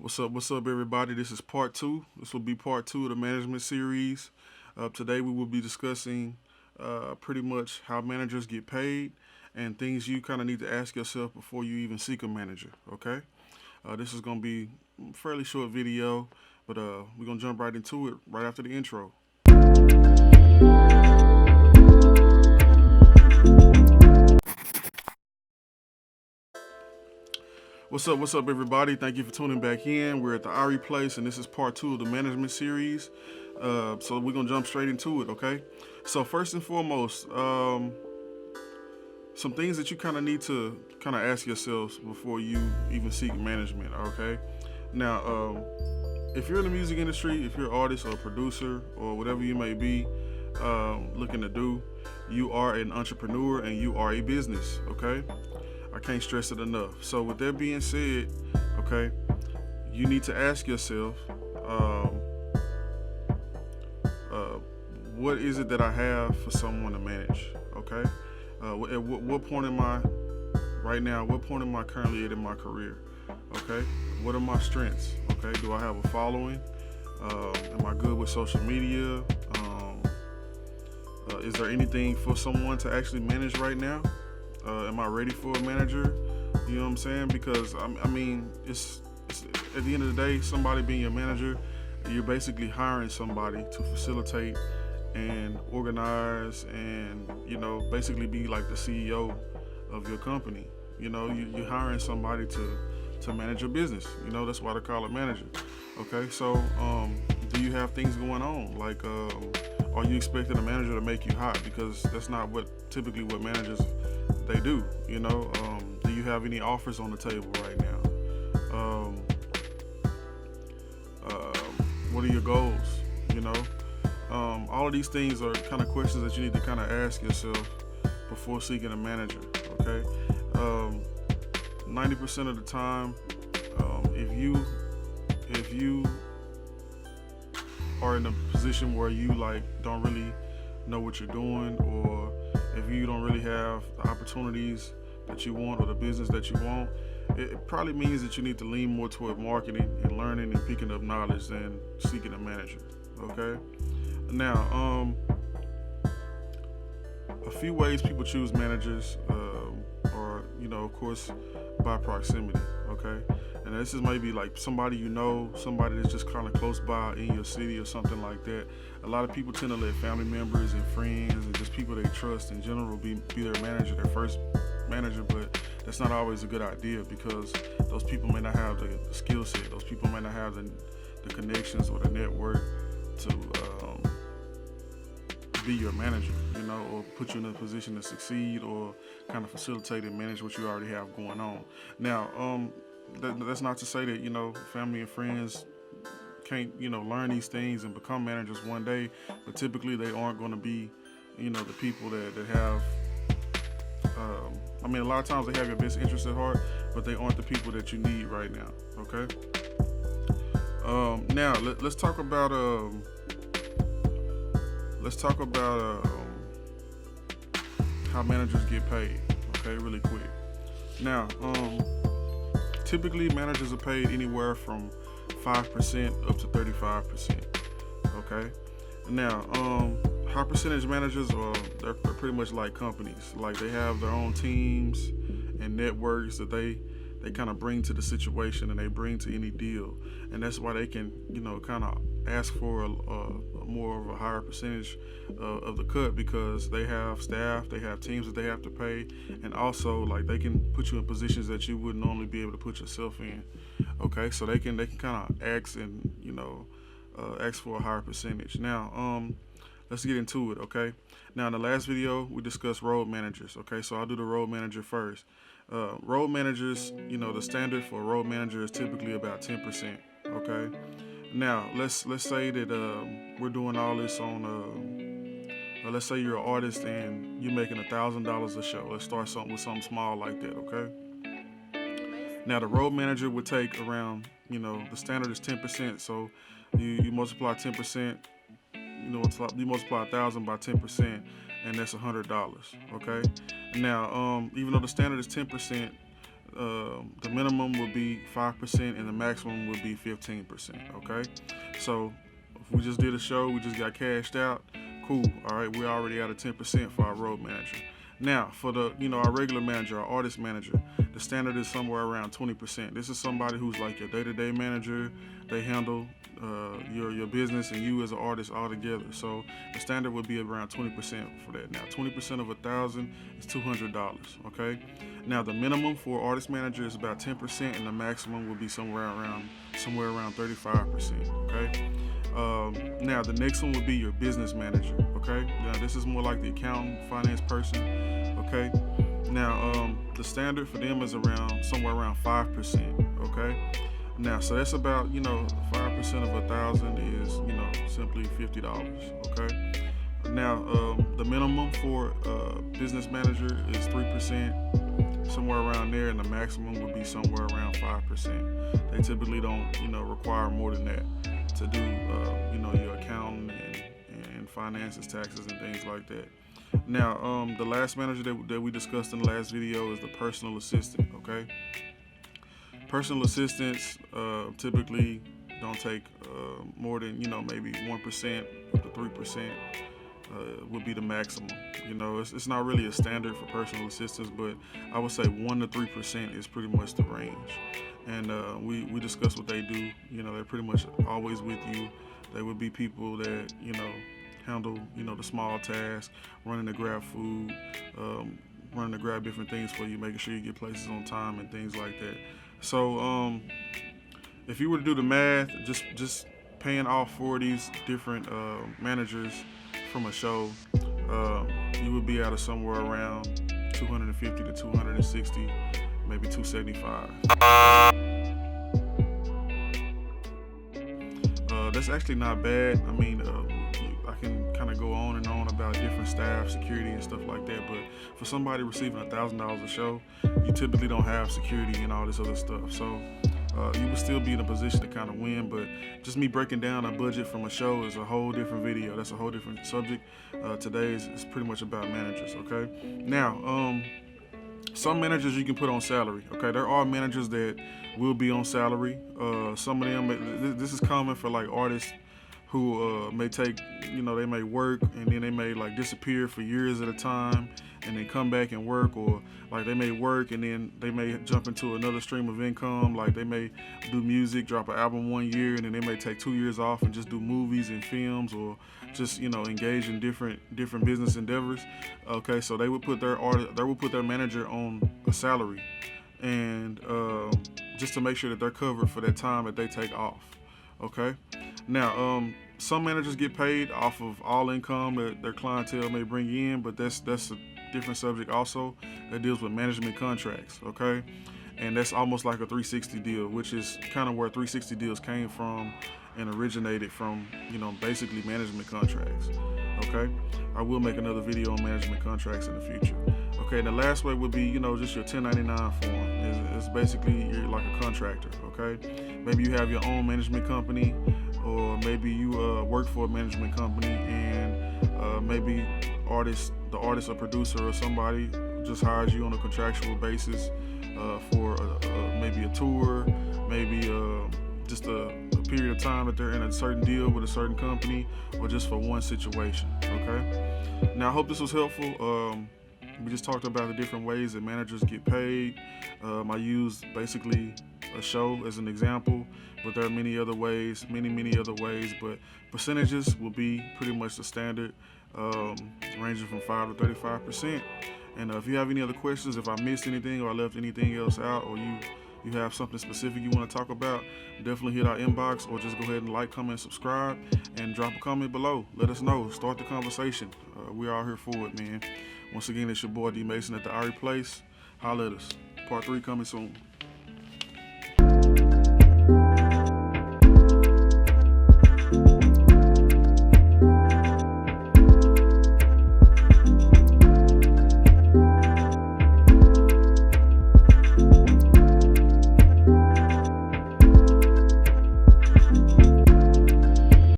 What's up, everybody? This is part two. This will be part two of the management series. Today, we will be discussing pretty much how managers get paid and things you kind of need to ask yourself before you even seek a manager. Okay? This is going to be a fairly short video, but we're going to jump right into it right after the intro. What's up, everybody? Thank you for tuning back in. We're at the Irie Place, and this is part two of the management series. So we're gonna jump straight into it, okay? So first and foremost, some things that you kind of need to kind of ask yourselves before you even seek management, okay? Now, if you're in the music industry, if you're an artist or a producer or whatever you may be looking to do, you are an entrepreneur and you are a business, okay? I can't stress it enough. So with that being said, okay, you need to ask yourself, what is it that I have for someone to manage? Okay, at what point am I right now? What point am I currently at in my career? Okay, what are my strengths? Okay, do I have a following? Am I good with social media? Is there anything for someone to actually manage right now? Am I ready for a manager? You know what I'm saying? Because I mean, it's at the end of the day, somebody being your manager, you're basically hiring somebody to facilitate and organize and basically be like the CEO of your company. You're hiring somebody to manage your business. That's why they call it manager. Okay, so do you have things going on like? Are you expecting a manager to make you hot? Because that's not typically what managers they do. Do you have any offers on the table right now? What are your goals? All of these things are kind of questions that you need to kind of ask yourself before seeking a manager. Okay, 90% of the time, if you are in a position where you don't really know what you're doing, or if you don't really have the opportunities that you want or the business that you want, it probably means that you need to lean more toward marketing and learning and picking up knowledge than seeking a manager. Okay. Now, a few ways people choose managers are, of course, by proximity. Okay. And this is maybe like somebody somebody that's just kind of close by in your city or something like that. A lot of people tend to let family members and friends and just people they trust in general be their manager, their first manager, but that's not always a good idea because those people may not have the skill set. Those people may not have the connections or the network to be your manager, or put you in a position to succeed or kind of facilitate and manage what you already have going on. Now, that's not to say that family and friends can't learn these things and become managers one day, but typically they aren't going to be the people that have a lot of times they have your best interest at heart, but they aren't the people that you need right now. Okay. Now let's talk about how managers get paid. Okay, really quick. Now, typically managers are paid anywhere from 5% up to 35%. Okay. Now, high percentage managers they're pretty much like companies. Like they have their own teams and networks that they kind of bring to the situation and they bring to any deal, and that's why they can kind of ask for a more of a higher percentage of the cut, because they have staff, they have teams that they have to pay, and also like they can put you in positions that you wouldn't normally be able to put yourself in. Okay, so they can kind of ask and ask for a higher percentage. Now, let's get into it. Okay, now in the last video we discussed road managers. Okay, so I'll do the road manager first. Road managers, the standard for a road manager is typically about 10%. Okay. Now let's say that we're doing all this on. Let's say you're an artist and you're making $1,000 a show. Let's start with something small like that. Okay. Now the road manager would take around, the standard is 10%. So you multiply 10%. You multiply 1,000 by 10%, and that's $100. Okay. Now, even though the standard is 10%, the minimum would be 5% and the maximum would be 15%. Okay, so if we just did a show, we just got cashed out. Cool. All right, we're already at a 10% for our road manager. Now, for the our regular manager, our artist manager, the standard is somewhere around 20%. This is somebody who's like your day-to-day manager. They handle your business and you as an artist all together. So the standard would be around 20% for that. Now, 20% of $1,000 is $200. Okay. Now, the minimum for artist manager is about 10%, and the maximum would be somewhere around 35%. Okay. Now, the next one would be your business manager. Okay. Now, this is more like the accountant, finance person. Okay. Now, the standard for them is somewhere around 5%. Okay. Now, so that's about 5% of $1,000 is simply $50. Okay. Now, the minimum for business manager is 3%, somewhere around there, and the maximum would be somewhere around 5%. They typically don't require more than that to do your accounting and finances, taxes, and things like that. Now, the last manager that we discussed in the last video is the personal assistant. Okay. Personal assistants typically don't take more than maybe 1% up to 3% would be the maximum. It's not really a standard for personal assistants, but I would say 1 to 3% is pretty much the range. And we discussed what they do. They're pretty much always with you. They would be people that handle the small tasks, running to grab food, running to grab different things for you, making sure you get places on time and things like that. So if you were to do the math, just paying off for these different managers from a show, you would be out of somewhere around 250 to 260, maybe 275. That's actually not bad. I mean, I can kind of go on and on about different staff, security, and stuff like that. But for somebody receiving $1,000 a show, you typically don't have security and all this other stuff. So you would still be in a position to kind of win. But just me breaking down a budget from a show is a whole different video. That's a whole different subject. Today is pretty much about managers. Okay. Now, some managers you can put on salary. Okay, there are managers that will be on salary. Some of them, this is common for like artists who may take, they may work and then they may like disappear for years at a time and then come back and work, or like they may work and then they may jump into another stream of income. Like they may do music, drop an album 1 year, and then they may take 2 years off and just do movies and films, or just engage in different business endeavors. Okay, so they would put their manager on a salary, and just to make sure that they're covered for that time that they take off. Okay, now some managers get paid off of all income that their clientele may bring in, but that's a different subject also that deals with management contracts. Okay, and that's almost like a 360 deal, which is kind of where 360 deals came from and originated from, basically management contracts. Okay, I will make another video on management contracts in the future. Okay, and the last way would be, just your 1099 form. It's basically you're like a contractor. Okay, maybe you have your own management company, or maybe you work for a management company, and maybe the artist or producer or somebody just hires you on a contractual basis for maybe a tour, maybe just a period of time that they're in a certain deal with a certain company, or just for one situation. Okay, now I hope this was helpful. We just talked about the different ways that managers get paid. I used basically a show as an example, but there are many other ways, many other ways, but percentages will be pretty much the standard, ranging from 5 to 35%. And if you have any other questions, if I missed anything or I left anything else out, or you have something specific you want to talk about, definitely hit our inbox, or just go ahead and like, comment, subscribe, and drop a comment below. Let us know. Start the conversation. We're all here for it, man. Once again, it's your boy D Mason at the Irie Place. Holla at us. Part 3 coming soon.